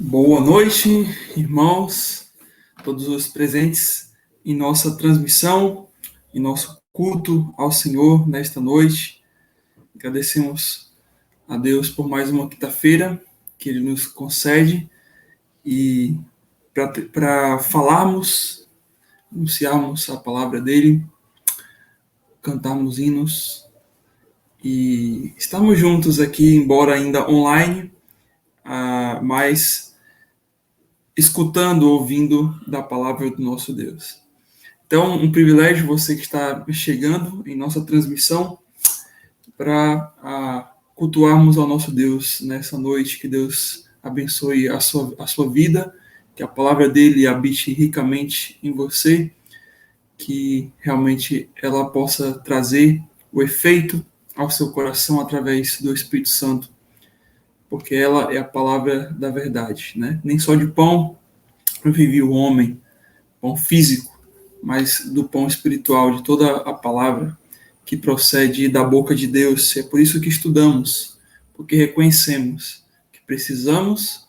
Boa noite, irmãos, todos os presentes em nossa transmissão, em nosso culto ao Senhor nesta noite. Agradecemos a Deus por mais uma quinta-feira que Ele nos concede e para falarmos, anunciarmos a palavra dEle, cantarmos hinos e estamos juntos aqui, embora ainda online, mas escutando, ouvindo da palavra do nosso Deus. Então, um privilégio você que está chegando em nossa transmissão para cultuarmos ao nosso Deus nessa noite. Que Deus abençoe a sua vida, que a palavra dele habite ricamente em você, que realmente ela possa trazer o efeito ao seu coração através do Espírito Santo, porque ela é a palavra da verdade, né? Nem só de pão vive o homem, pão físico, mas do pão espiritual, de toda a palavra que procede da boca de Deus. É por isso que estudamos, porque reconhecemos que precisamos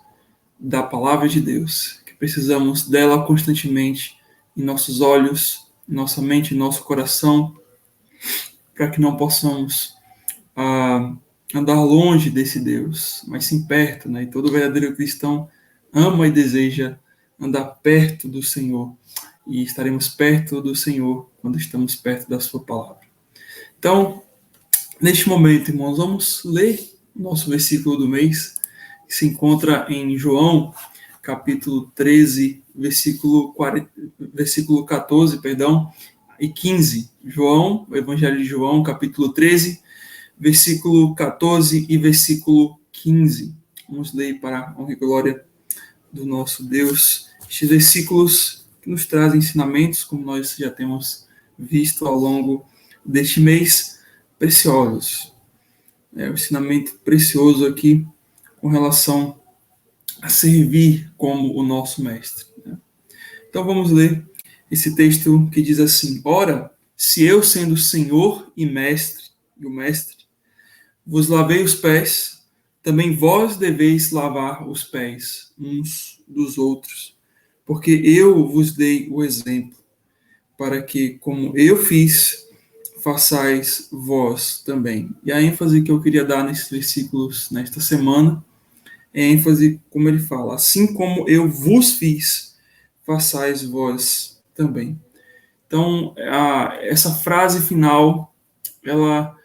da palavra de Deus, que precisamos dela constantemente em nossos olhos, em nossa mente, em nosso coração, para que não possamos andar longe desse Deus, mas sim perto, né? E todo verdadeiro cristão ama e deseja andar perto do Senhor, e estaremos perto do Senhor quando estamos perto da sua palavra. Então, neste momento, irmãos, vamos ler o nosso versículo do mês, que se encontra em João, capítulo 13, versículo 14, e 15. João, o Evangelho de João, capítulo 13, versículo 14 e versículo 15. Vamos ler para a honra e glória do nosso Deus estes versículos que nos trazem ensinamentos, como nós já temos visto ao longo deste mês, preciosos. É um ensinamento precioso aqui com relação a servir como o nosso mestre. Então vamos ler esse texto que diz assim: Ora, se eu, sendo Senhor e mestre, vos lavei os pés, também vós deveis lavar os pés uns dos outros, porque eu vos dei o exemplo, para que, como eu fiz, façais vós também. E a ênfase que eu queria dar nesses versículos nesta semana é a ênfase como ele fala: assim como eu vos fiz, façais vós também. Então, essa frase final, ela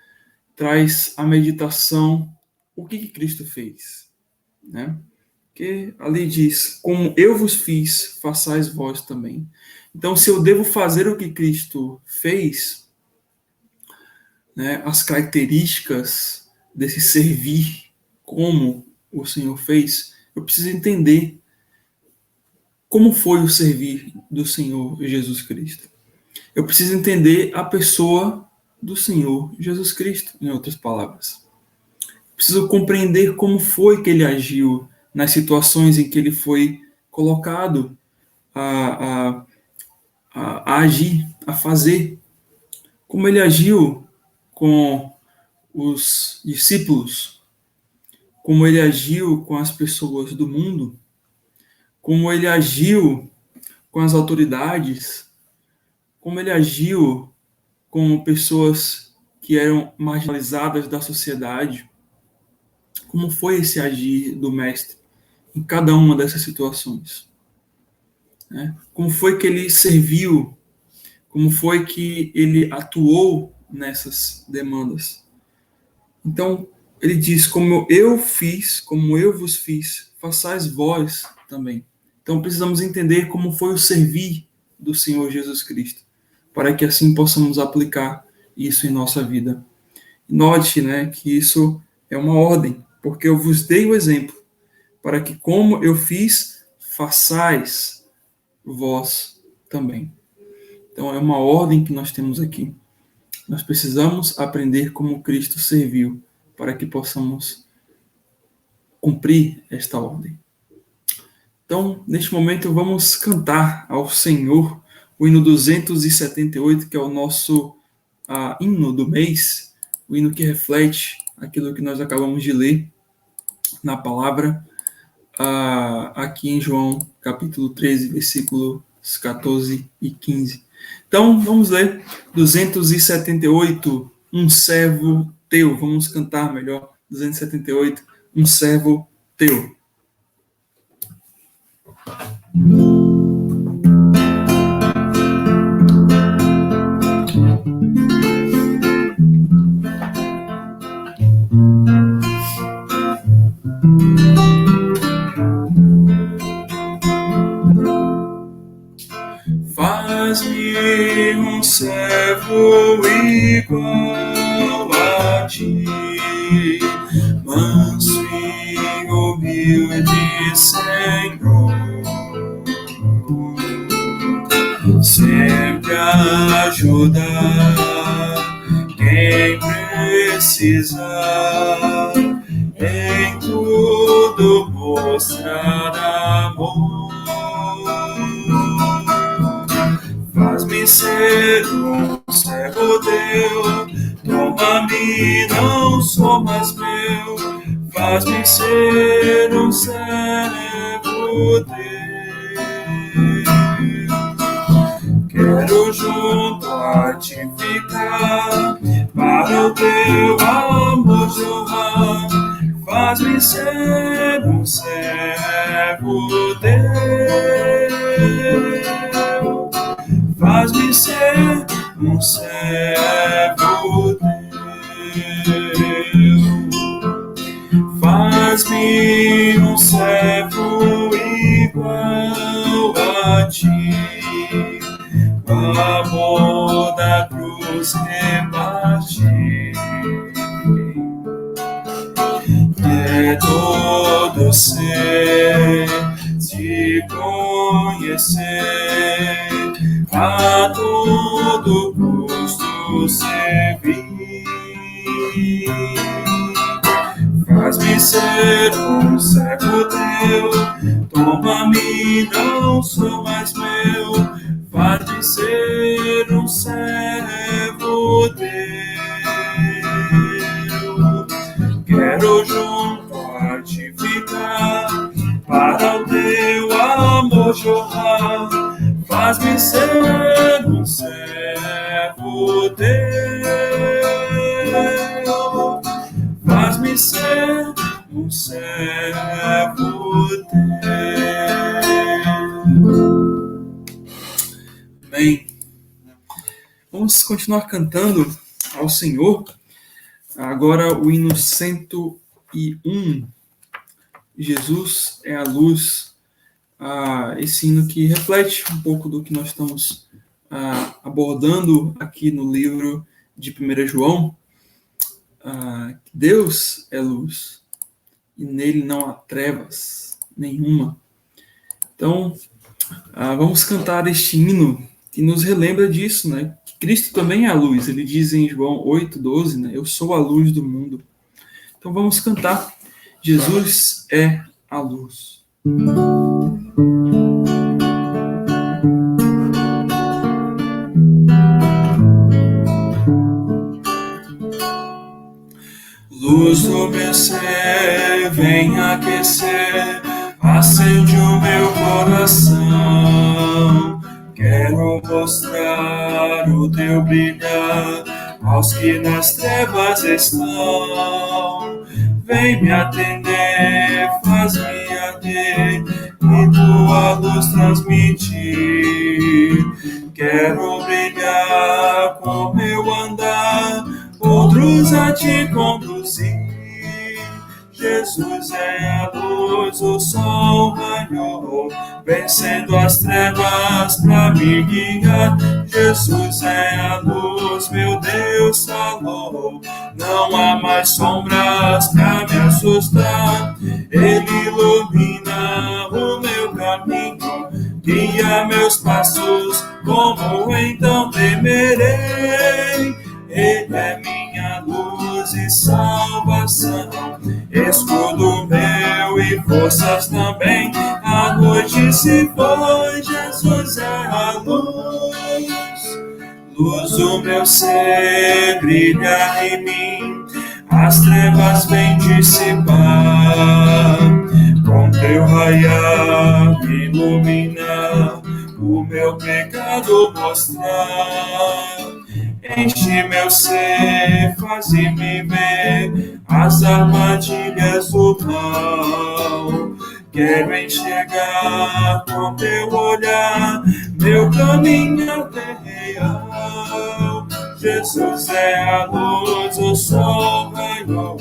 traz a meditação, o que Cristo fez, né? Que ali diz: como eu vos fiz, façais vós também. Então, se eu devo fazer o que Cristo fez, né, as características desse servir como o Senhor fez, eu preciso entender como foi o servir do Senhor Jesus Cristo. Eu preciso entender a pessoa do Senhor Jesus Cristo, em outras palavras. Preciso compreender como foi que ele agiu nas situações em que ele foi colocado a agir, a fazer. Como ele agiu com os discípulos, como ele agiu com as pessoas do mundo, como ele agiu com as autoridades, como ele agiu com pessoas que eram marginalizadas da sociedade. Como foi esse agir do mestre em cada uma dessas situações? Né? Como foi que ele serviu? Como foi que ele atuou nessas demandas? Então, ele diz: como eu fiz, como eu vos fiz, façais vós também. Então, precisamos entender como foi o servir do Senhor Jesus Cristo, para que assim possamos aplicar isso em nossa vida. Note, né, que isso é uma ordem, porque eu vos dei o exemplo, para que como eu fiz, façais vós também. Então, é uma ordem que nós temos aqui. Nós precisamos aprender como Cristo serviu, para que possamos cumprir esta ordem. Então, neste momento, vamos cantar ao Senhor o hino 278, que é o nosso hino do mês, o hino que reflete aquilo que nós acabamos de ler na palavra. aqui em João, capítulo 13, versículos 14 e 15. Então, vamos ler 278, um servo teu. Vamos cantar melhor. 278, um servo teu. Faz-me um servo igual a ti, manso e humilde, Senhor, sempre ajudar quem precisar, em tudo mostrar amor. Faz-me ser um servo teu, toma-me, não sou mais meu. Faz-me ser um servo teu. Quero junto a ti ficar, para o teu amor jorrar. Faz-me ser um servo teu. Faz-me ser um servo teu. Faz-me um servo igual a ti, o amor da cruz repartir. É todo ser te conhecer, a todo custo servir. Faz-me ser um servo teu, toma-me, não sou mais meu. Faz-me ser um servo teu. Quero junto a ti ficar, para o teu amor jorrar. Faz-me ser um servo teu. Faz-me ser um servo teu. Amém. Vamos continuar cantando ao Senhor. Agora o hino 101. Jesus é a luz. Esse hino que reflete um pouco do que nós estamos abordando aqui no livro de 1 João. Deus é luz e nele não há trevas nenhuma. Então, vamos cantar este hino que nos relembra disso, né? Que Cristo também é a luz. Ele diz em João 8,12, né? Eu sou a luz do mundo. Então vamos cantar. Jesus é a luz. Luz do meu ser, vem aquecer, acende o meu coração. Quero mostrar o teu brilhar aos que nas trevas estão. Vem me atender, faz-me arder e tua luz transmitir. Quero brilhar com meu andar, outros a te conduzir. Jesus é a luz, o sol raiou, vencendo as trevas pra me guiar. Jesus é a luz, meu Deus falou, não há mais sombras pra me assustar. Ele ilumina o meu caminho, guia meus passos, como então temerei? Ele é minha luz e salvação, escudo meu e forças também. A noite se foi, Jesus é a luz. Luz do meu ser, brilha em mim, as trevas vêm dissipar. com teu raiar iluminar, o meu pecado mostrar. Enche meu ser, faze-me ver as armadilhas do mal. Quero enxergar com teu olhar meu caminho até real. Jesus é a luz, o sol raiou,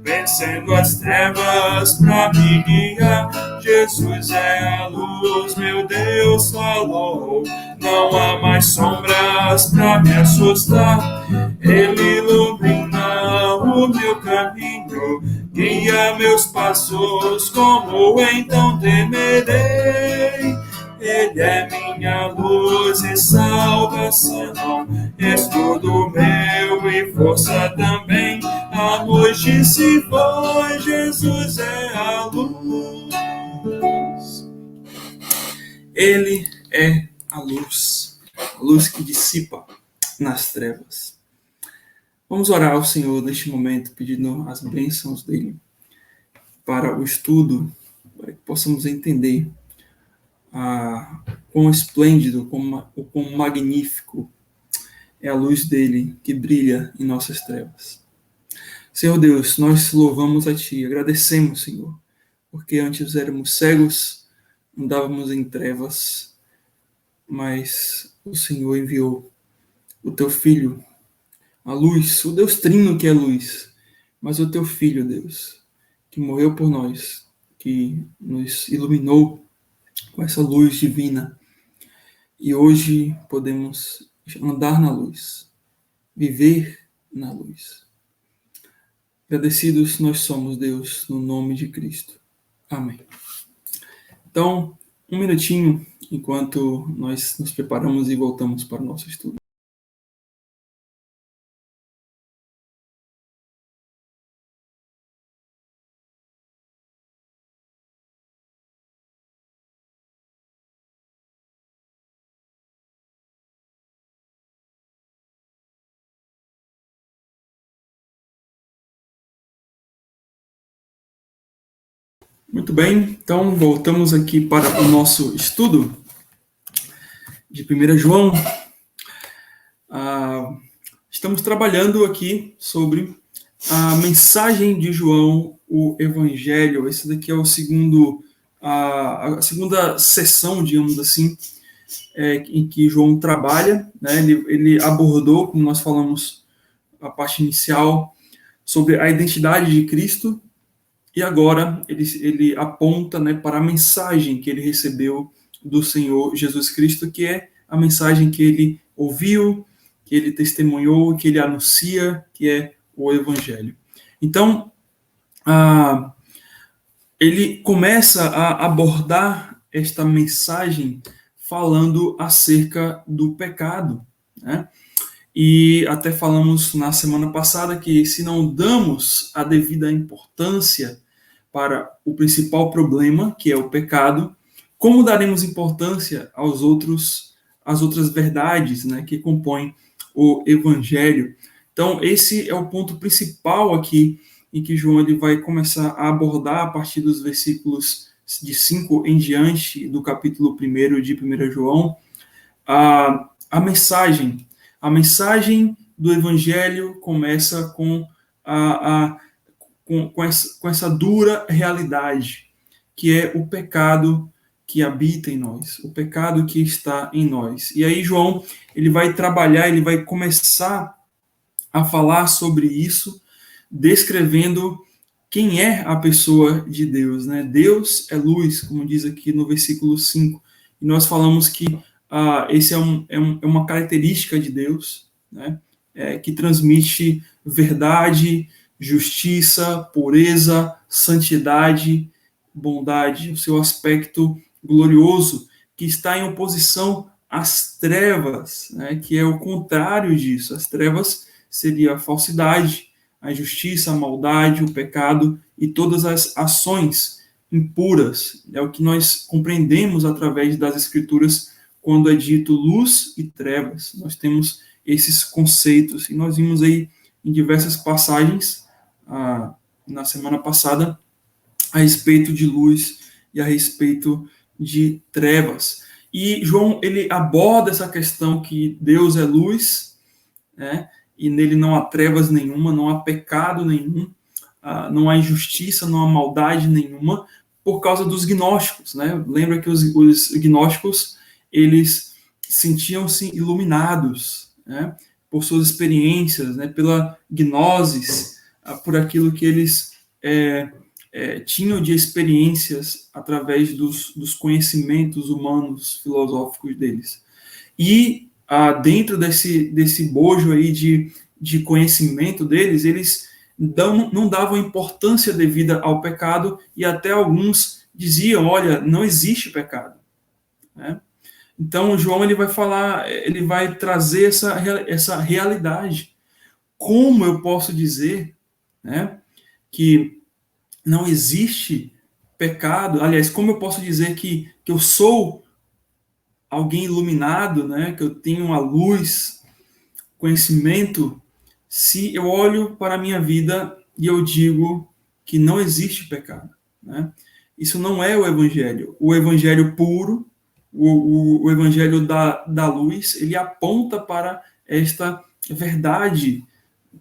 vencendo as trevas pra me guiar. Jesus é a luz, meu Deus falou, não há mais sombras pra me assustar. Ele ilumina o meu caminho, guia meus passos, como então temerei? Ele é minha luz e salvação, escudo meu e força também. A noite se foi, Jesus é a luz. Ele é a luz que dissipa nas trevas. Vamos orar ao Senhor neste momento, pedindo as bênçãos dele para o estudo, para que possamos entender quão esplêndido, quão magnífico é a luz dele que brilha em nossas trevas. Senhor Deus, nós louvamos a Ti, agradecemos, Senhor, porque antes éramos cegos, andávamos em trevas, mas o Senhor enviou o Teu Filho, a luz, o Deus Trino que é luz, mas o Teu Filho, Deus, que morreu por nós, que nos iluminou com essa luz divina. E hoje podemos andar na luz, viver na luz. Agradecidos nós somos, Deus, no nome de Cristo. Amém. Então, um minutinho enquanto nós nos preparamos e voltamos para o nosso estudo. Muito bem, então voltamos aqui para o nosso estudo de 1 João. Estamos trabalhando aqui sobre a mensagem de João, o Evangelho. Esse daqui é o a segunda sessão, digamos assim, em que João trabalha, né? Ele abordou, como nós falamos, a parte inicial, sobre a identidade de Cristo, e agora ele aponta, né, para a mensagem que ele recebeu do Senhor Jesus Cristo, que é a mensagem que ele ouviu, que ele testemunhou, que ele anuncia, que é o Evangelho. Então, ele começa a abordar esta mensagem falando acerca do pecado, né? E até falamos na semana passada que se não damos a devida importância para o principal problema, que é o pecado, como daremos importância às outras verdades, né, que compõem o Evangelho? Então, esse é o ponto principal aqui, em que João ele vai começar a abordar a partir dos versículos de 5 em diante do capítulo 1 de 1 João, a mensagem. A mensagem do Evangelho começa com essa dura realidade, que é o pecado que habita em nós, o pecado que está em nós. E aí João ele vai trabalhar, ele vai começar a falar sobre isso, descrevendo quem é a pessoa de Deus, né? Deus é luz, como diz aqui no versículo 5. E nós falamos que esse é uma característica de Deus, né? Que transmite verdade, justiça, pureza, santidade, bondade, o seu aspecto glorioso, que está em oposição às trevas, né? Que é o contrário disso. As trevas seria a falsidade, a injustiça, a maldade, o pecado e todas as ações impuras. É o que nós compreendemos através das Escrituras quando é dito luz e trevas. Nós temos esses conceitos e nós vimos aí em diversas passagens na semana passada a respeito de luz e a respeito de trevas. E João, ele aborda essa questão que Deus é luz, né? E nele não há trevas nenhuma, não há pecado nenhum, não há injustiça, não há maldade nenhuma, por causa dos gnósticos, né? Lembra que os gnósticos, eles sentiam-se iluminados, né? Por suas experiências, né? Pela gnosis, por aquilo que eles tinham de experiências através dos conhecimentos humanos, filosóficos deles. E dentro desse bojo aí de conhecimento deles, eles não davam importância devida ao pecado, e até alguns diziam, olha, não existe pecado, né? Então, João, ele vai falar, ele vai trazer essa realidade. Como eu posso dizer, né, que não existe pecado? Aliás, como eu posso dizer que eu sou alguém iluminado, né, que eu tenho a luz, conhecimento, se eu olho para a minha vida e eu digo que não existe pecado, né? Isso não é o evangelho. O evangelho puro, o evangelho da luz, ele aponta para esta verdade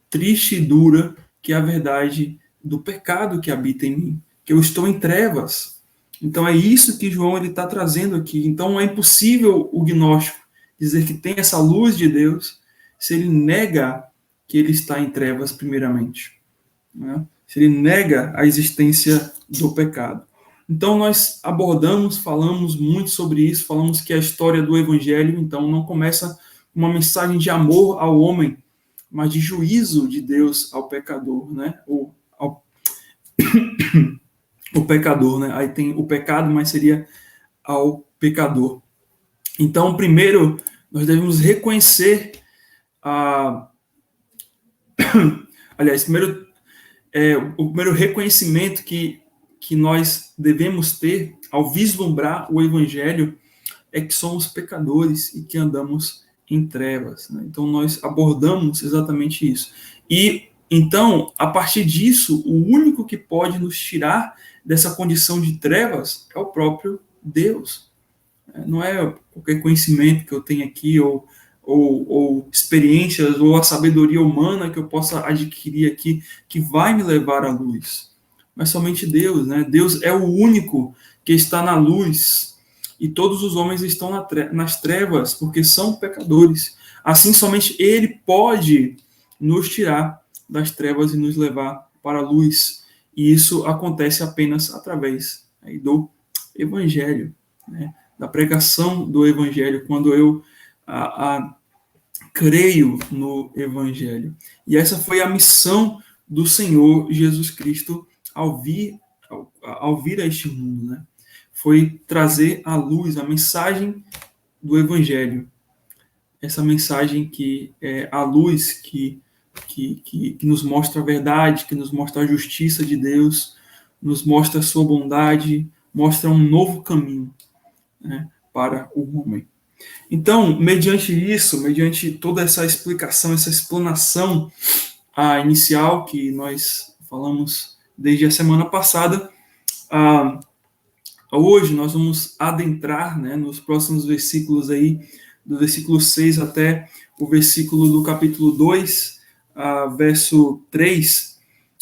triste e dura, que é a verdade do pecado que habita em mim, que eu estou em trevas. Então é isso que João está trazendo aqui. Então é impossível o gnóstico dizer que tem essa luz de Deus se ele nega que ele está em trevas primeiramente, né? Se ele nega a existência do pecado. Então nós falamos muito sobre isso, falamos que a história do evangelho, então, não começa com uma mensagem de amor ao homem, mas de juízo de Deus ao pecador, né? O pecador, né? Aí tem o pecado, mas seria ao pecador. Então, primeiro, nós devemos reconhecer aliás, o primeiro reconhecimento que nós devemos ter ao vislumbrar o evangelho é que somos pecadores e que andamos em trevas, né? Então nós abordamos exatamente isso. E então, a partir disso, o único que pode nos tirar dessa condição de trevas é o próprio Deus. Não é qualquer conhecimento que eu tenho aqui, ou experiências, ou a sabedoria humana que eu possa adquirir aqui, que vai me levar à luz. Mas somente Deus, né? Deus é o único que está na luz, e todos os homens estão nas trevas, porque são pecadores. Assim, somente Ele pode nos tirar das trevas e nos levar para a luz. E isso acontece apenas através aí do Evangelho, né? Da pregação do Evangelho, quando eu creio no Evangelho. E essa foi a missão do Senhor Jesus Cristo ao vir a este mundo, né? Foi trazer à luz a mensagem do Evangelho. Essa mensagem que é a luz que nos mostra a verdade, que nos mostra a justiça de Deus, nos mostra a sua bondade, mostra um novo caminho, né, para o homem. Então, mediante isso, mediante toda essa explicação, essa explanação inicial que nós falamos desde a semana passada, hoje nós vamos adentrar, né, nos próximos versículos aí, do versículo 6 até o versículo do capítulo 2, verso 3,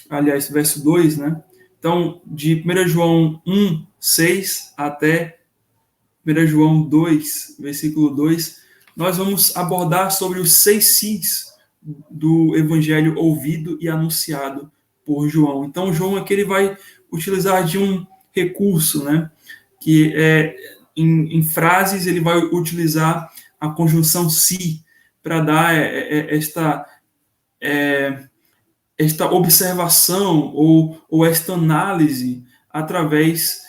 aliás, verso 2, né? Então, de 1 João 1, 6 até 1 João 2, versículo 2, nós vamos abordar sobre os 6 sis do evangelho ouvido e anunciado por João. Então, João aqui ele vai utilizar de um recurso, né, que em frases ele vai utilizar a conjunção si para dar esta observação ou esta análise através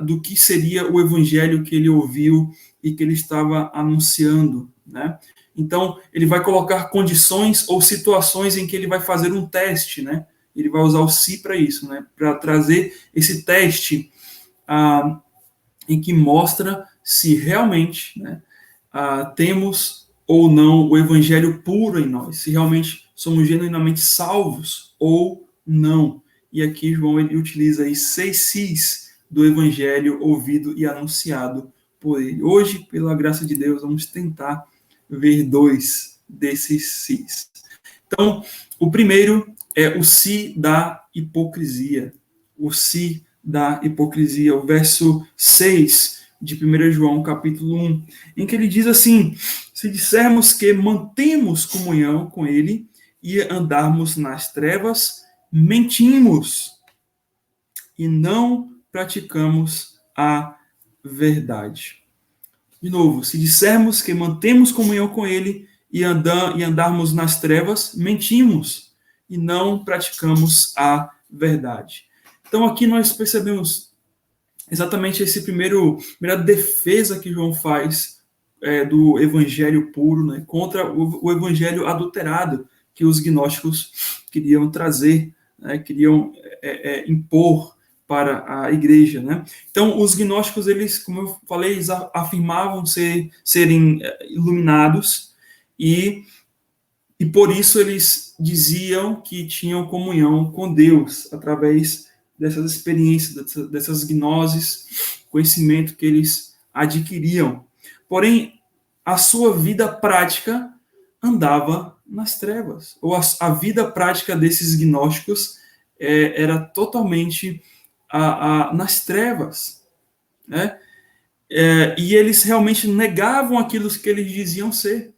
do que seria o evangelho que ele ouviu e que ele estava anunciando, né? Então, ele vai colocar condições ou situações em que ele vai fazer um teste, né? Ele vai usar o si para isso, né? Para trazer esse teste em que mostra se realmente, né, temos ou não o evangelho puro em nós, se realmente somos genuinamente salvos ou não. E aqui João ele utiliza aí 6 sis do evangelho ouvido e anunciado por ele. Hoje, pela graça de Deus, vamos tentar ver 2 desses sis. Então, o primeiro é o si da hipocrisia. O si da hipocrisia, o verso 6 de 1 João, capítulo 1, em que ele diz assim: se dissermos que mantemos comunhão com ele e andarmos nas trevas, mentimos e não praticamos a verdade. De novo, se dissermos que mantemos comunhão com ele e andarmos nas trevas, mentimos e não praticamos a verdade. Então aqui nós percebemos exatamente esse primeira defesa que João faz do evangelho puro, né, contra o evangelho adulterado que os gnósticos queriam trazer, né, queriam impor para a igreja, né? Então, os gnósticos, eles, como eu falei, eles afirmavam serem iluminados e por isso eles diziam que tinham comunhão com Deus através dessas experiências, dessas gnoses, conhecimento que eles adquiriam. Porém, a sua vida prática andava nas trevas. Ou a vida prática desses gnósticos era totalmente nas trevas, né? E eles realmente negavam aquilo que eles diziam ser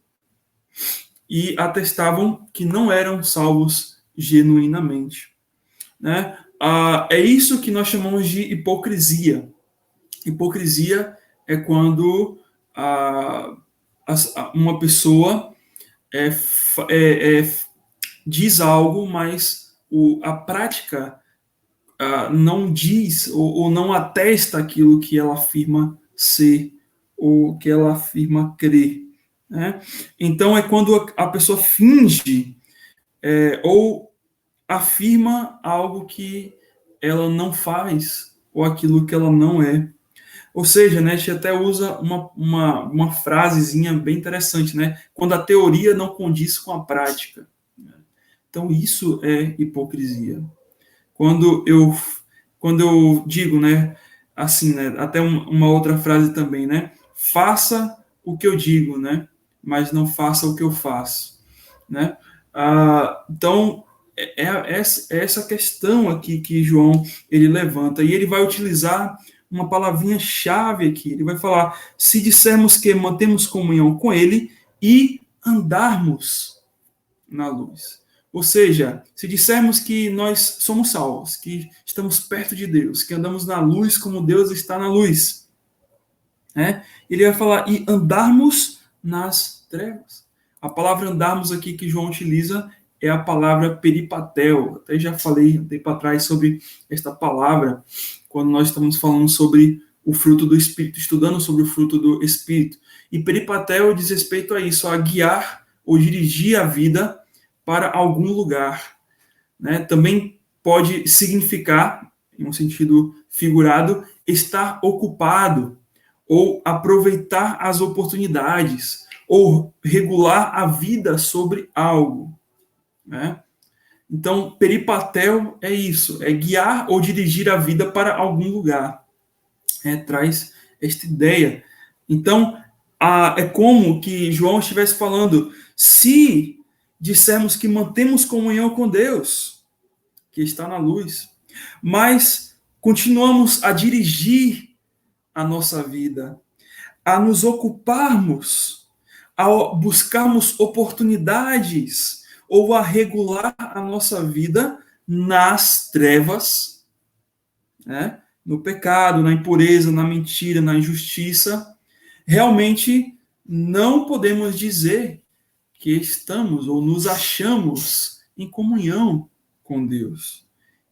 e atestavam que não eram salvos genuinamente, né? É isso que nós chamamos de hipocrisia. Hipocrisia é quando uma pessoa diz algo, mas a prática não diz ou não atesta aquilo que ela afirma ser ou que ela afirma crer, né? Então é quando a pessoa finge ou afirma algo que ela não faz ou aquilo que ela não é. Ou seja, né, a gente até usa uma frasezinha bem interessante, né? Quando a teoria não condiz com a prática. Então isso é hipocrisia. Quando eu digo, né, assim, né, até uma outra frase também, né? Faça o que eu digo, né? Mas não faça o que eu faço, né? Então, essa questão aqui que João ele levanta, e ele vai utilizar uma palavrinha-chave aqui. Ele vai falar: se dissermos que mantemos comunhão com ele e andarmos na luz. Ou seja, se dissermos que nós somos salvos, que estamos perto de Deus, que andamos na luz como Deus está na luz, né? Ele vai falar: e andarmos nas trevas. A palavra andarmos aqui que João utiliza é a palavra peripatel. Até já falei um tempo atrás sobre esta palavra, quando nós estamos falando sobre o fruto do Espírito, estudando sobre o fruto do Espírito. E peripatel diz respeito a isso, a guiar ou dirigir a vida para algum lugar, né? Também pode significar, em um sentido figurado, estar ocupado, ou aproveitar as oportunidades, ou regular a vida sobre algo, né? Então, peripatel é isso, é guiar ou dirigir a vida para algum lugar. Traz esta ideia. Então, é como que João estivesse falando: se dissermos que mantemos comunhão com Deus, que está na luz, mas continuamos a dirigir a nossa vida, a nos ocuparmos, a buscarmos oportunidades ou a regular a nossa vida nas trevas, né? No pecado, na impureza, na mentira, na injustiça, realmente não podemos dizer que estamos ou nos achamos em comunhão com Deus.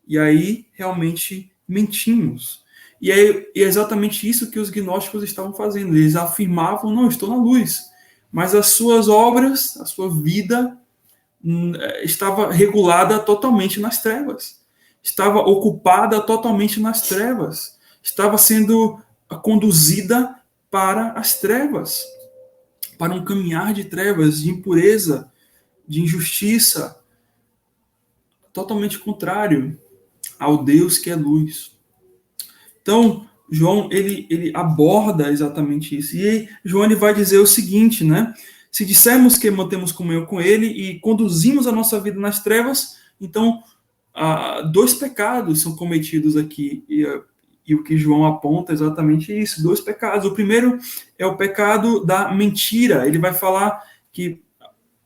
E aí realmente mentimos. E é exatamente isso que os gnósticos estavam fazendo. Eles afirmavam: não, estou na luz. Mas as suas obras, a sua vida estava regulada totalmente nas trevas. Estava ocupada totalmente nas trevas. Estava sendo conduzida para as trevas, para um caminhar de trevas, de impureza, de injustiça, totalmente contrário ao Deus que é luz. Então, João, ele aborda exatamente isso. E aí, João ele vai dizer o seguinte, né? Se dissermos que mantemos comunhão com ele e conduzimos a nossa vida nas trevas, então, dois pecados são cometidos aqui. E o que João aponta é exatamente isso, dois pecados. O primeiro é o pecado da mentira. Ele vai falar que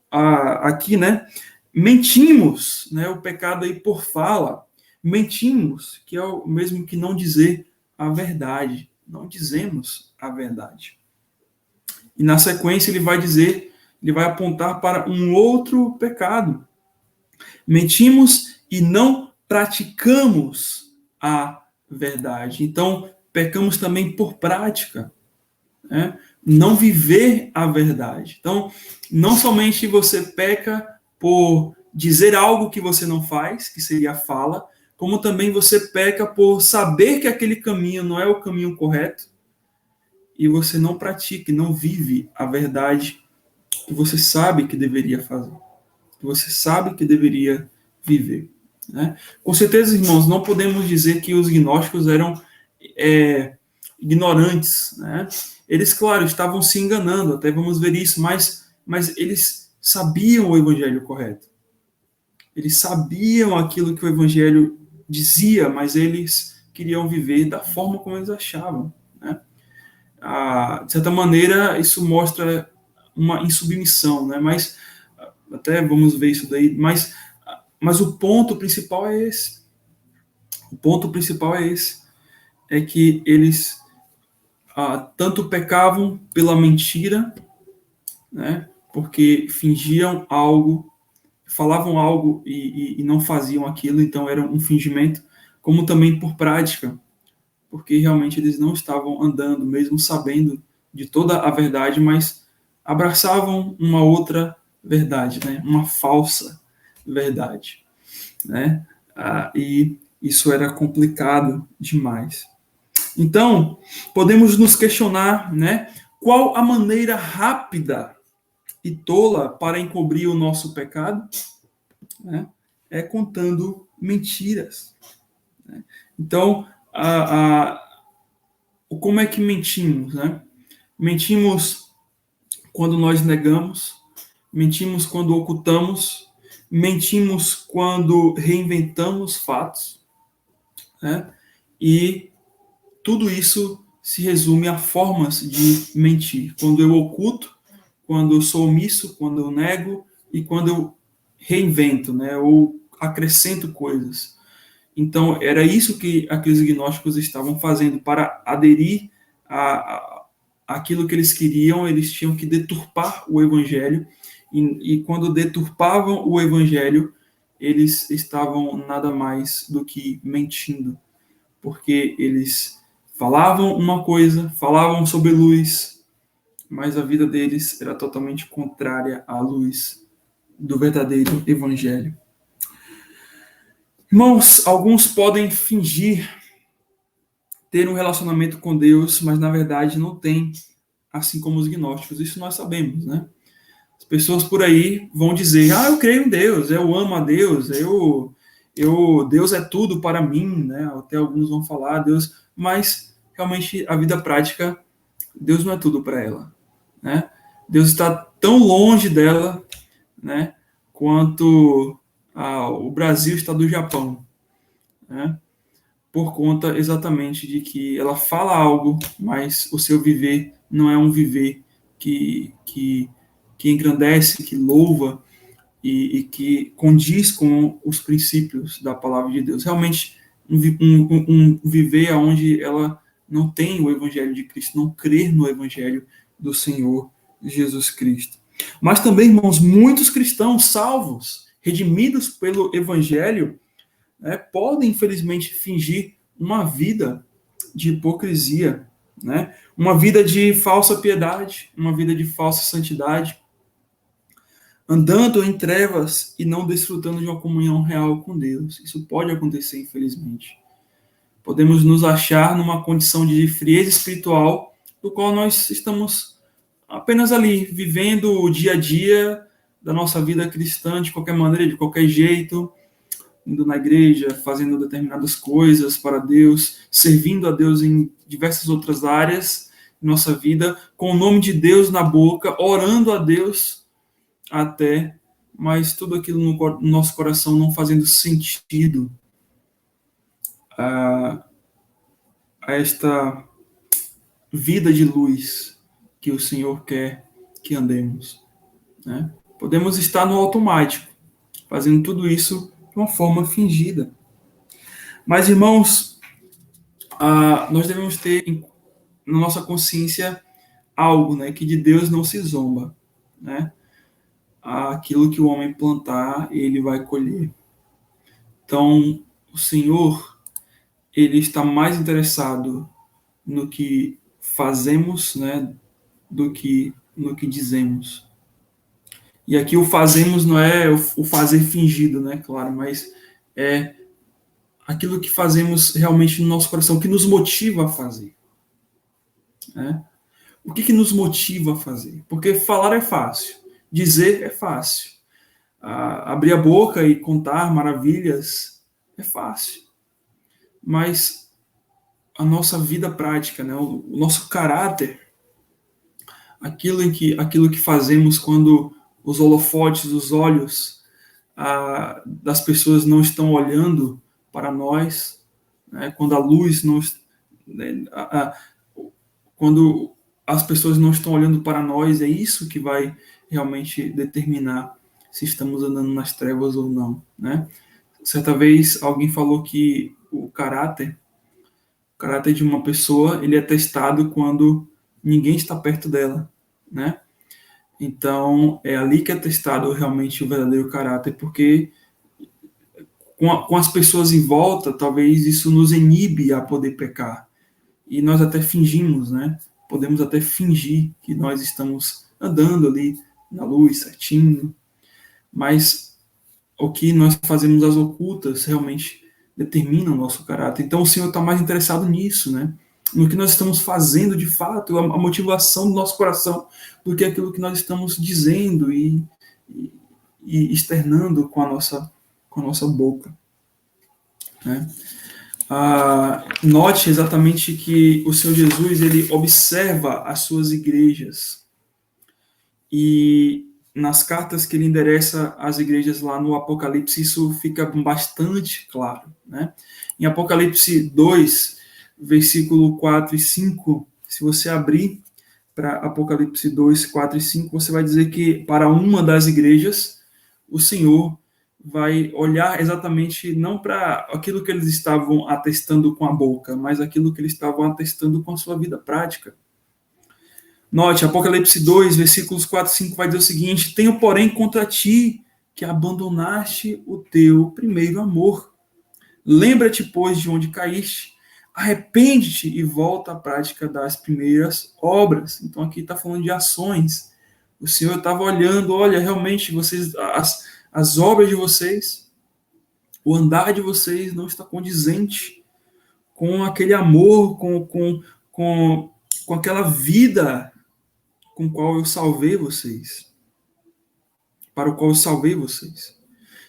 aqui, né? Mentimos, né? O pecado aí por fala. Mentimos, que é o mesmo que não dizer a verdade. Não dizemos a verdade. E na sequência ele vai dizer, ele vai apontar para um outro pecado. Mentimos e não praticamos a verdade. Então, pecamos também por prática, né? Não viver a verdade. Então, não somente você peca por dizer algo que você não faz, que seria a fala, como também você peca por saber que aquele caminho não é o caminho correto e você não pratica, não vive a verdade que você sabe que deveria fazer, que você sabe que deveria viver, né? Com certeza, irmãos, não podemos dizer que os gnósticos eram ignorantes, né? Eles, claro, estavam se enganando, até vamos ver isso, mas eles sabiam o evangelho correto. Eles sabiam aquilo que o evangelho dizia, mas eles queriam viver da forma como eles achavam, né? De certa maneira, isso mostra uma insubmissão, né? Mas até vamos ver isso daí, mas o ponto principal é esse. O ponto principal é esse, é que eles tanto pecavam pela mentira, né? Porque fingiam algo, falavam algo e não faziam aquilo, então era um fingimento, como também por prática, porque realmente eles não estavam andando, mesmo sabendo de toda a verdade, mas abraçavam uma outra verdade, né? Uma falsa verdade, né? E isso era complicado demais. Então, podemos nos questionar, né? Qual a maneira rápida e tola para encobrir o nosso pecado? Né? É contando mentiras, né? Então, como é que mentimos, né? Mentimos quando nós negamos, mentimos quando ocultamos, mentimos quando reinventamos fatos, né? E tudo isso se resume a formas de mentir. Quando eu oculto, quando eu sou omisso, quando eu nego e quando eu reinvento, né? Ou acrescento coisas. Então, era isso que aqueles gnósticos estavam fazendo. Para aderir àquilo que eles queriam, eles tinham que deturpar o evangelho. E quando deturpavam o evangelho, eles estavam nada mais do que mentindo. Porque eles falavam uma coisa, falavam sobre luz, mas a vida deles era totalmente contrária à luz do verdadeiro evangelho. Irmãos, alguns podem fingir ter um relacionamento com Deus, mas na verdade não tem, assim como os gnósticos. Isso nós sabemos, né? As pessoas por aí vão dizer: eu creio em Deus, eu amo a Deus, Deus é tudo para mim, né? Até alguns vão falar Deus, mas realmente a vida prática, Deus não é tudo para ela, né? Deus está tão longe dela, né? Quanto o Brasil está do Japão, né? Por conta exatamente de que ela fala algo, mas o seu viver não é um viver que engrandece, que louva e que condiz com os princípios da palavra de Deus. Realmente, um viver onde ela não tem o evangelho de Cristo, não crer no evangelho do Senhor Jesus Cristo. Mas também, irmãos, muitos cristãos salvos, redimidos pelo evangelho, podem, infelizmente, fingir uma vida de hipocrisia, né? Uma vida de falsa piedade, uma vida de falsa santidade, andando em trevas e não desfrutando de uma comunhão real com Deus. Isso pode acontecer, infelizmente. Podemos nos achar numa condição de frieza espiritual, do qual nós estamos apenas ali, vivendo o dia a dia da nossa vida cristã, de qualquer maneira, de qualquer jeito, indo na igreja, fazendo determinadas coisas para Deus, servindo a Deus em diversas outras áreas de nossa vida, com o nome de Deus na boca, orando a Deus até, mas tudo aquilo no nosso coração não fazendo sentido a esta vida de luz que o Senhor quer que andemos, né? Podemos estar no automático, fazendo tudo isso de uma forma fingida. Mas, irmãos, nós devemos ter na nossa consciência algo, né, que de Deus não se zomba, né? Aquilo que o homem plantar, ele vai colher. Então, o Senhor, ele está mais interessado no que fazemos, né, do que no que dizemos. E aqui o fazemos não é o fazer fingido, né, claro, mas é aquilo que fazemos realmente no nosso coração, que nos motiva a fazer, né? O que nos motiva a fazer? Porque falar é fácil, dizer é fácil, abrir a boca e contar maravilhas é fácil, mas a nossa vida prática, né, o nosso caráter, aquilo que fazemos quando os holofotes, os olhos das pessoas não estão olhando para nós, né, quando a luz não, né, quando as pessoas não estão olhando para nós, é isso que vai realmente determinar se estamos andando nas trevas ou não, né? Certa vez alguém falou que o caráter de uma pessoa, ele é testado quando ninguém está perto dela, né? Então, é ali que é testado realmente o verdadeiro caráter, porque com as pessoas em volta, talvez isso nos inibe a poder pecar. E nós até fingimos, né? Podemos até fingir que nós estamos andando ali na luz, certinho, mas o que nós fazemos às ocultas realmente determina o nosso caráter. Então o Senhor está mais interessado nisso, né? No que nós estamos fazendo de fato, a motivação do nosso coração, do que aquilo que nós estamos dizendo e externando com a nossa boca, né? Note exatamente que o Senhor Jesus, ele observa as suas igrejas, e nas cartas que ele endereça às igrejas lá no Apocalipse, isso fica bastante claro, né? Em Apocalipse 2, versículo 4 e 5, se você abrir para Apocalipse 2, 4 e 5, você vai dizer que para uma das igrejas, o Senhor vai olhar exatamente não para aquilo que eles estavam atestando com a boca, mas aquilo que eles estavam atestando com a sua vida prática. Note, Apocalipse 2, versículos 4 e 5 vai dizer o seguinte: tenho, porém, contra ti que abandonaste o teu primeiro amor. Lembra-te, pois, de onde caíste, arrepende-te e volta à prática das primeiras obras. Então aqui está falando de ações. O Senhor estava olhando, olha, realmente, vocês, as obras de vocês, o andar de vocês não está condizente com aquele amor, com aquela vida com o qual eu salvei vocês, para o qual eu salvei vocês.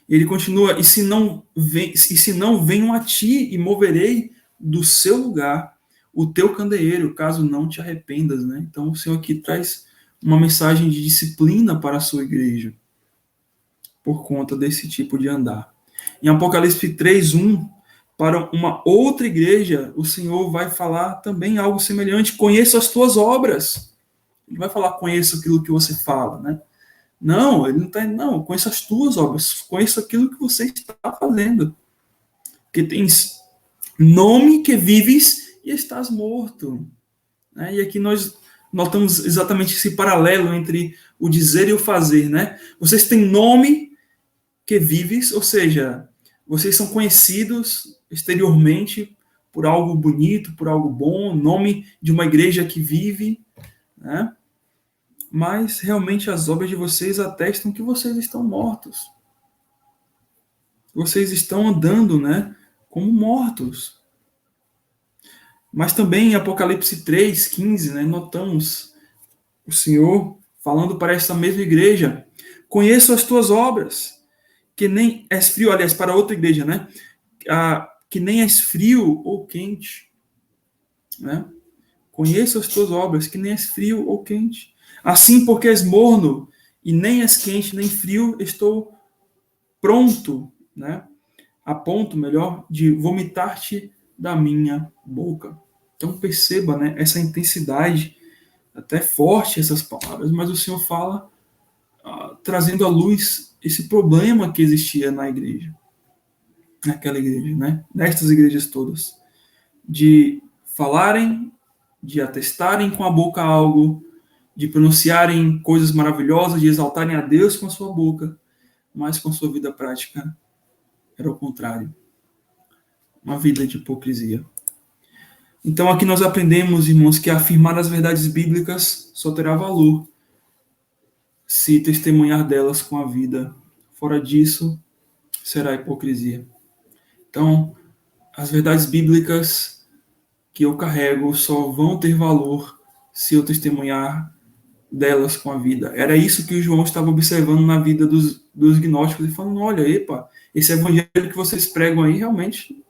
E ele continua: e se não venham a ti, e moverei do seu lugar o teu candeeiro, caso não te arrependas, né? Então o Senhor aqui traz uma mensagem de disciplina para a sua igreja, por conta desse tipo de andar. Em Apocalipse 3:1, para uma outra igreja, o Senhor vai falar também algo semelhante: conheça as tuas obras. Ele vai falar, conheça aquilo que você fala, né? Não, ele não está, não, conheça as tuas obras, conheça aquilo que você está fazendo. Porque tens nome que vives e estás morto, né? E aqui nós notamos exatamente esse paralelo entre o dizer e o fazer, né? Vocês têm nome que vives, ou seja, vocês são conhecidos exteriormente por algo bonito, por algo bom, nome de uma igreja que vive, né? Mas realmente as obras de vocês atestam que vocês estão mortos. Vocês estão andando, né, como mortos. Mas também em Apocalipse 3:15, né, notamos o Senhor falando para essa mesma igreja: conheço as tuas obras, que nem és frio, aliás, para outra igreja, né? Que nem és frio ou quente, né? Conheço as tuas obras, que nem és frio ou quente. Assim, porque és morno e nem és quente nem frio, estou pronto, né? A ponto, melhor, de vomitar-te da minha boca. Então perceba, né, essa intensidade, até forte essas palavras, mas o Senhor fala trazendo à luz esse problema que existia na igreja, naquela igreja, né? Nestas igrejas todas, de falarem, de atestarem com a boca algo, de pronunciarem coisas maravilhosas, de exaltarem a Deus com a sua boca, mas com sua vida prática era o contrário, uma vida de hipocrisia. Então aqui nós aprendemos, irmãos, que afirmar as verdades bíblicas só terá valor se testemunhar delas com a vida. Fora disso, será hipocrisia. Então, as verdades bíblicas que eu carrego só vão ter valor se eu testemunhar delas com a vida. Era isso que o João estava observando na vida dos gnósticos e falando, olha, epa, esse evangelho que vocês pregam aí realmente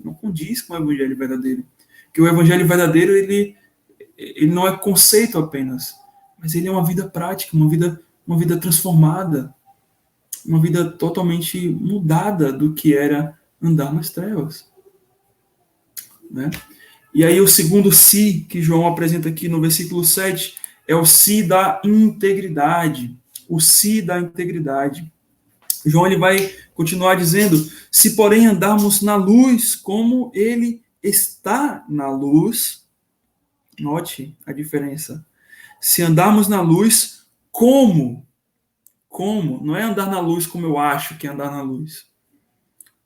não condiz com o evangelho verdadeiro. Porque o evangelho verdadeiro, ele não é conceito apenas, mas ele é uma vida prática, uma vida transformada, uma vida totalmente mudada do que era andar nas trevas, né? E aí o segundo si que João apresenta aqui no versículo 7 é o si da integridade. O si da integridade. João ele vai continuar dizendo: se porém andarmos na luz como ele está na luz, note a diferença. Se andarmos na luz como, não é andar na luz como eu acho que é andar na luz,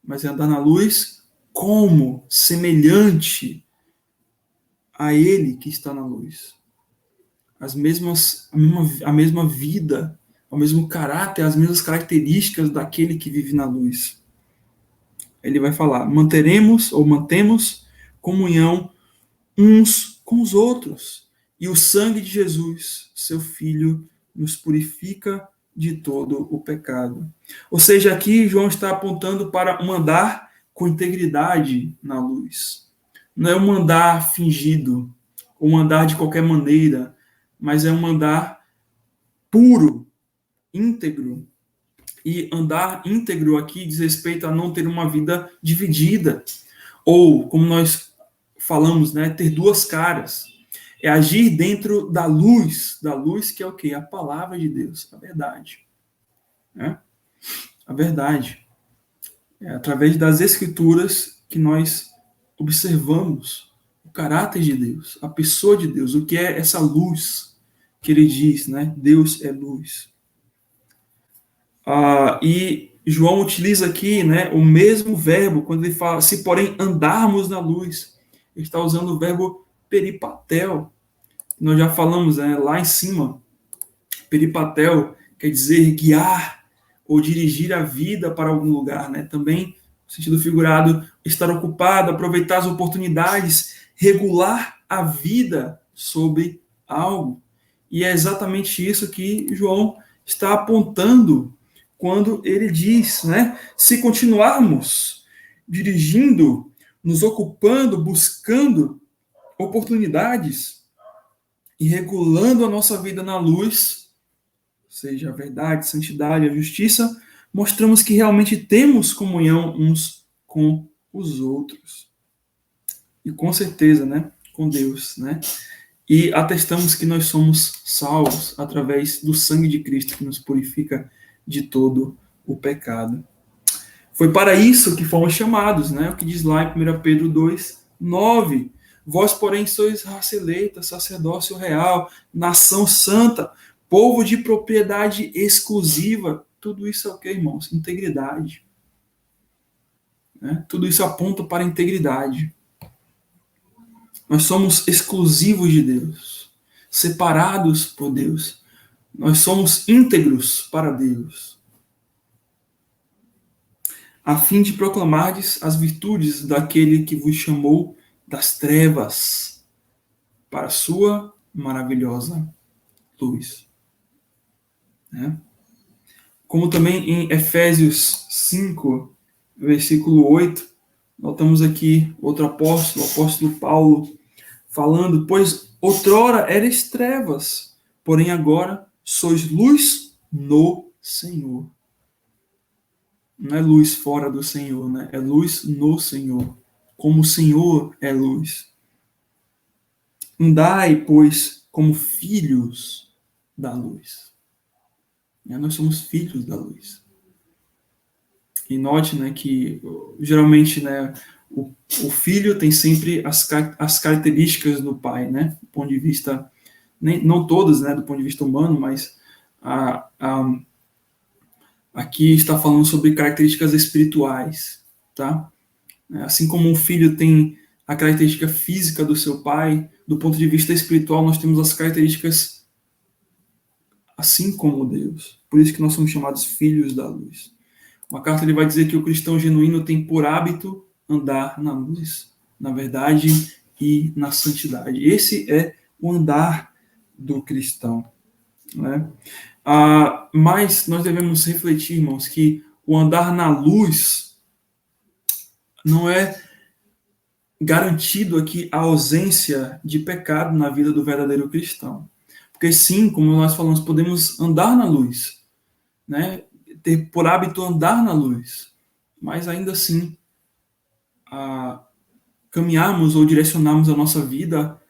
mas é andar na luz como semelhante a ele que está na luz. A mesma vida, o mesmo caráter, as mesmas características daquele que vive na luz. Ele vai falar: mantemos comunhão uns com os outros. E o sangue de Jesus, seu Filho, nos purifica de todo o pecado. Ou seja, aqui João está apontando para um andar com integridade na luz. Não é um andar fingido, ou um andar de qualquer maneira, mas é um andar puro, íntegro. E andar íntegro aqui diz respeito a não ter uma vida dividida, ou, como nós falamos, né, ter duas caras. É agir dentro da luz que é o quê? A palavra de Deus, a verdade. Né? A verdade. É através das escrituras que nós observamos o caráter de Deus, a pessoa de Deus, o que é essa luz que ele diz, né? Deus é luz. E João utiliza aqui, né, o mesmo verbo quando ele fala, se porém andarmos na luz, ele está usando o verbo peripatel. Nós já falamos, né, lá em cima. Peripatel quer dizer guiar ou dirigir a vida para algum lugar, né? Também, no sentido figurado, estar ocupado, aproveitar as oportunidades, regular a vida sobre algo. E é exatamente isso que João está apontando quando ele diz, né? Se continuarmos dirigindo, nos ocupando, buscando oportunidades e regulando a nossa vida na luz, seja a verdade, a santidade, a justiça, mostramos que realmente temos comunhão uns com os outros. E com certeza, né, com Deus, né? E atestamos que nós somos salvos através do sangue de Cristo que nos purifica de todo o pecado. Foi para isso que fomos chamados, né? O que diz lá em 1 Pedro 2, 9. Vós, porém, sois raça eleita, sacerdócio real, nação santa, povo de propriedade exclusiva. Tudo isso é o que, irmãos? Integridade. Né? Tudo isso aponta para a integridade. Nós somos exclusivos de Deus, separados por Deus. Nós somos íntegros para Deus, a fim de proclamardes as virtudes daquele que vos chamou das trevas para a sua maravilhosa luz. Né? como também em Efésios 5, versículo 8, notamos aqui outro apóstolo, o apóstolo Paulo, falando: pois outrora eres trevas, porém agora sois luz no Senhor. Não é luz fora do Senhor, né? É luz no Senhor. Como o Senhor é luz. Andai, pois, como filhos da luz. Nós somos filhos da luz. E note, né, que geralmente, né, o filho tem sempre as características do pai, né? Do ponto de vista, não todas, né, do ponto de vista humano, mas aqui está falando sobre características espirituais, tá? Assim como um filho tem a característica física do seu pai, do ponto de vista espiritual, nós temos as características assim como Deus. Por isso que nós somos chamados filhos da luz. Uma carta ele vai dizer que o cristão genuíno tem por hábito andar na luz, na verdade e na santidade. Esse é o andar do cristão, né? Mas nós devemos refletir, irmãos, que o andar na luz não é garantido aqui a ausência de pecado na vida do verdadeiro cristão. Porque sim, como nós falamos, podemos andar na luz, né? Ter por hábito andar na luz, mas ainda assim caminharmos ou direcionarmos a nossa vida,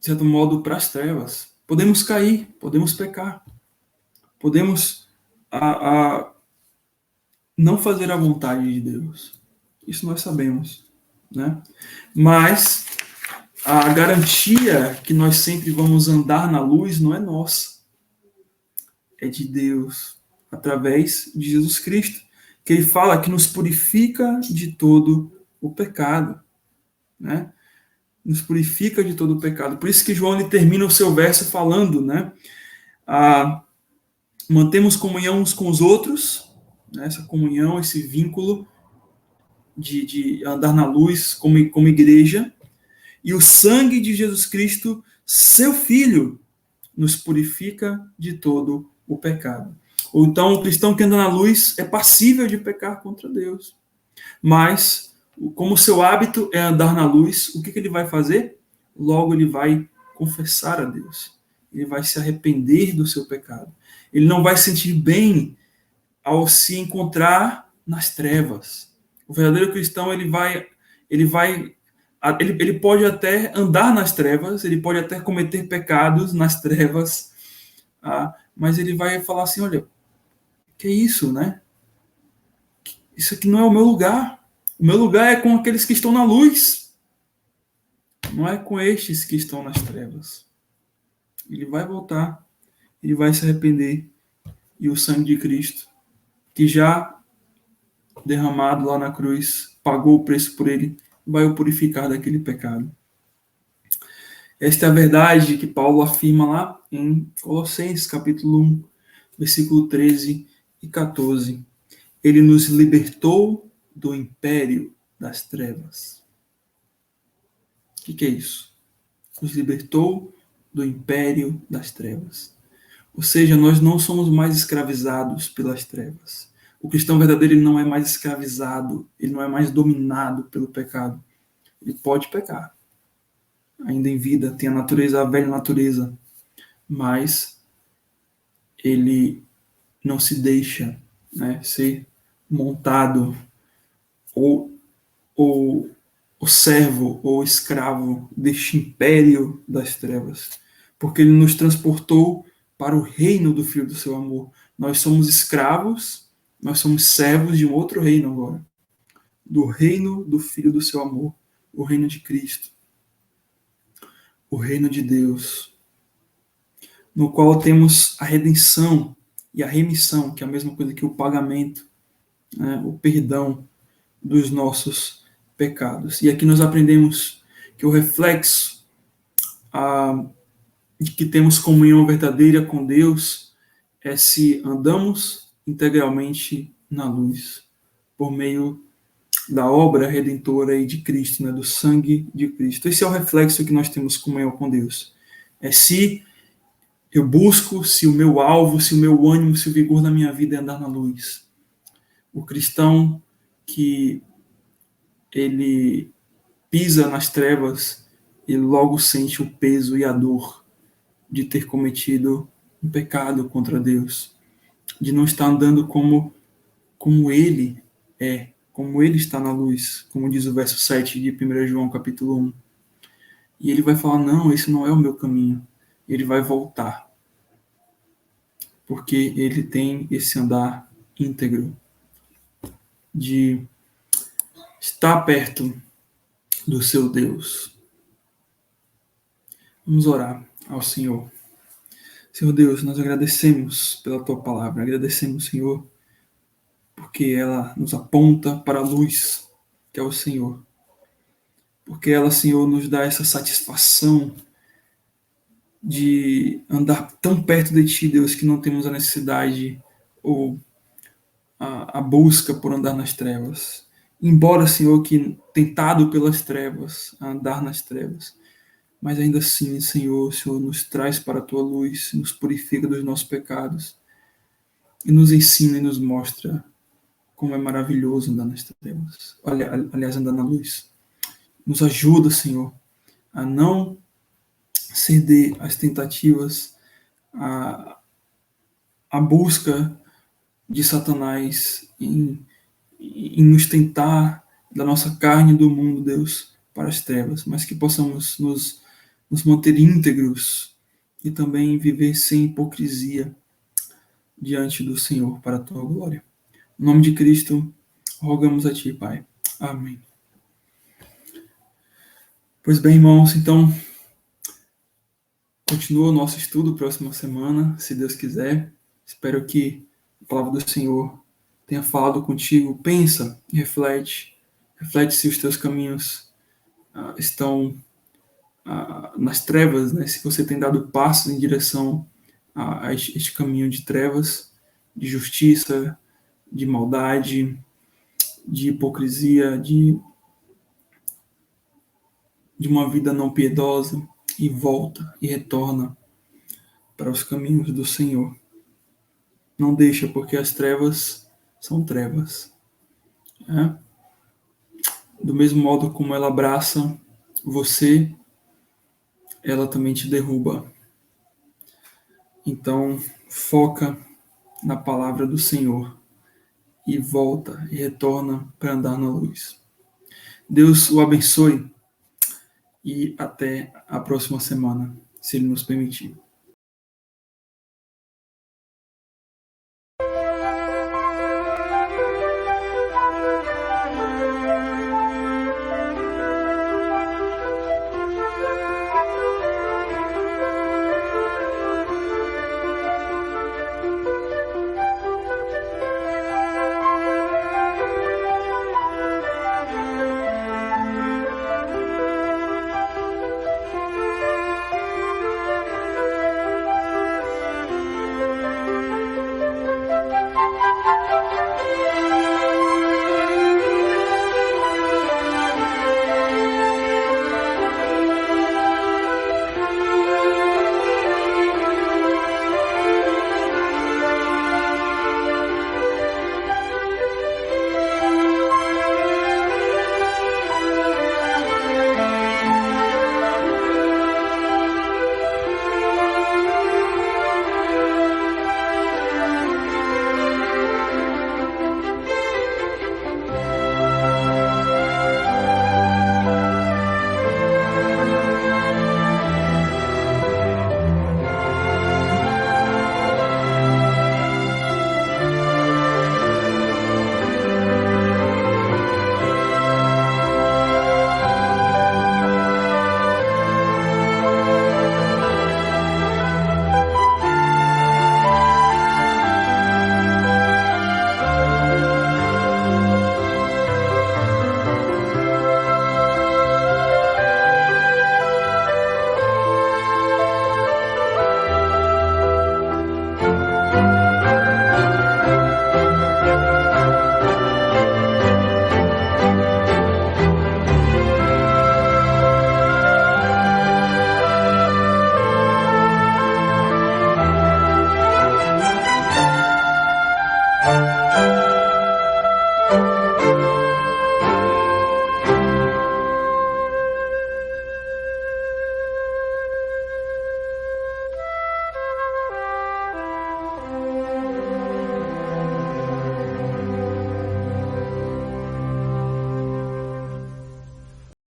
de certo modo, para as trevas. Podemos cair, podemos pecar, podemos não fazer a vontade de Deus. Isso nós sabemos, né? Mas a garantia que nós sempre vamos andar na luz não é nossa. É de Deus, através de Jesus Cristo, que ele fala que nos purifica de todo o pecado, né? Nos purifica de todo o pecado. Por isso que João ele termina o seu verso falando, né? Mantemos comunhão uns com os outros, né? Essa comunhão, esse vínculo de andar na luz como igreja, e o sangue de Jesus Cristo, seu Filho, nos purifica de todo o pecado. Ou então, o cristão que anda na luz é passível de pecar contra Deus. Mas, como seu hábito é andar na luz, o que ele vai fazer? Logo ele vai confessar a Deus. Ele vai se arrepender do seu pecado. Ele não vai sentir bem ao se encontrar nas trevas. O verdadeiro cristão, ele pode até andar nas trevas, ele pode até cometer pecados nas trevas, mas ele vai falar assim: olha, que é isso, né? Isso aqui não é o meu lugar. O meu lugar é com aqueles que estão na luz, não é com estes que estão nas trevas. Ele vai voltar, ele vai se arrepender, e o sangue de Cristo, que já derramado lá na cruz, pagou o preço por ele, vai o purificar daquele pecado. Esta é a verdade que Paulo afirma lá em Colossenses, capítulo 1, versículo 13 e 14. Ele nos libertou do império das trevas. O que é isso? Nos libertou do império das trevas. Ou seja, nós não somos mais escravizados pelas trevas. O cristão verdadeiro ele não é mais escravizado, ele não é mais dominado pelo pecado. Ele pode pecar. Ainda em vida, tem a velha natureza, mas ele não se deixa, né, ser montado ou o servo ou escravo deste império das trevas, porque ele nos transportou para o reino do Filho do seu amor. Nós somos escravos, nós somos servos de um outro reino agora, do reino do Filho do seu amor, o reino de Cristo, o reino de Deus, no qual temos a redenção e a remissão, que é a mesma coisa que o pagamento, né, o perdão dos nossos pecados. E aqui nós aprendemos que o reflexo de que temos comunhão verdadeira com Deus é se andamos integralmente na luz, por meio da obra redentora de Cristo, né, do sangue de Cristo. Esse é o reflexo que nós temos comunhão com Deus. É se eu busco, se o meu alvo, se o meu ânimo, se o vigor da minha vida é andar na luz. O cristão que ele pisa nas trevas, ele logo sente o peso e a dor de ter cometido um pecado contra Deus, de não estar andando como ele como ele está na luz, como diz o verso 7 de 1 João capítulo 1. E ele vai falar, não, esse não é o meu caminho. Ele vai voltar, porque ele tem esse andar íntegro, de estar perto do seu Deus. Vamos orar ao Senhor. Senhor Deus, nós agradecemos pela tua palavra, agradecemos, Senhor, porque ela nos aponta para a luz, que é o Senhor. Porque ela, Senhor, nos dá essa satisfação de andar tão perto de Ti, Deus, que não temos a necessidade ou a busca por andar nas trevas. Embora, Senhor, que tentado pelas trevas, a andar nas trevas, mas ainda assim, Senhor, o Senhor nos traz para a Tua luz, nos purifica dos nossos pecados e nos ensina e nos mostra como é maravilhoso andar nas trevas. Aliás, andar na luz. Nos ajuda, Senhor, a não ceder às tentativas, à busca de Satanás em nos tentar da nossa carne e do mundo, Deus, para as trevas, mas que possamos nos manter íntegros e também viver sem hipocrisia diante do Senhor para a tua glória. Em nome de Cristo, rogamos a ti, Pai. Amém. Pois bem, irmãos, então continua o nosso estudo próxima semana, se Deus quiser. Espero que a palavra do Senhor tenha falado contigo. Pensa e reflete. Reflete se os teus caminhos estão nas trevas, né? Se você tem dado passos em direção a este caminho de trevas, de justiça, de maldade, de hipocrisia, de uma vida não piedosa, e volta e retorna para os caminhos do Senhor. Não deixa, porque as trevas são trevas. Né? Do mesmo modo como ela abraça você, ela também te derruba. Então, foca na palavra do Senhor e volta e retorna para andar na luz. Deus o abençoe e até a próxima semana, se Ele nos permitir.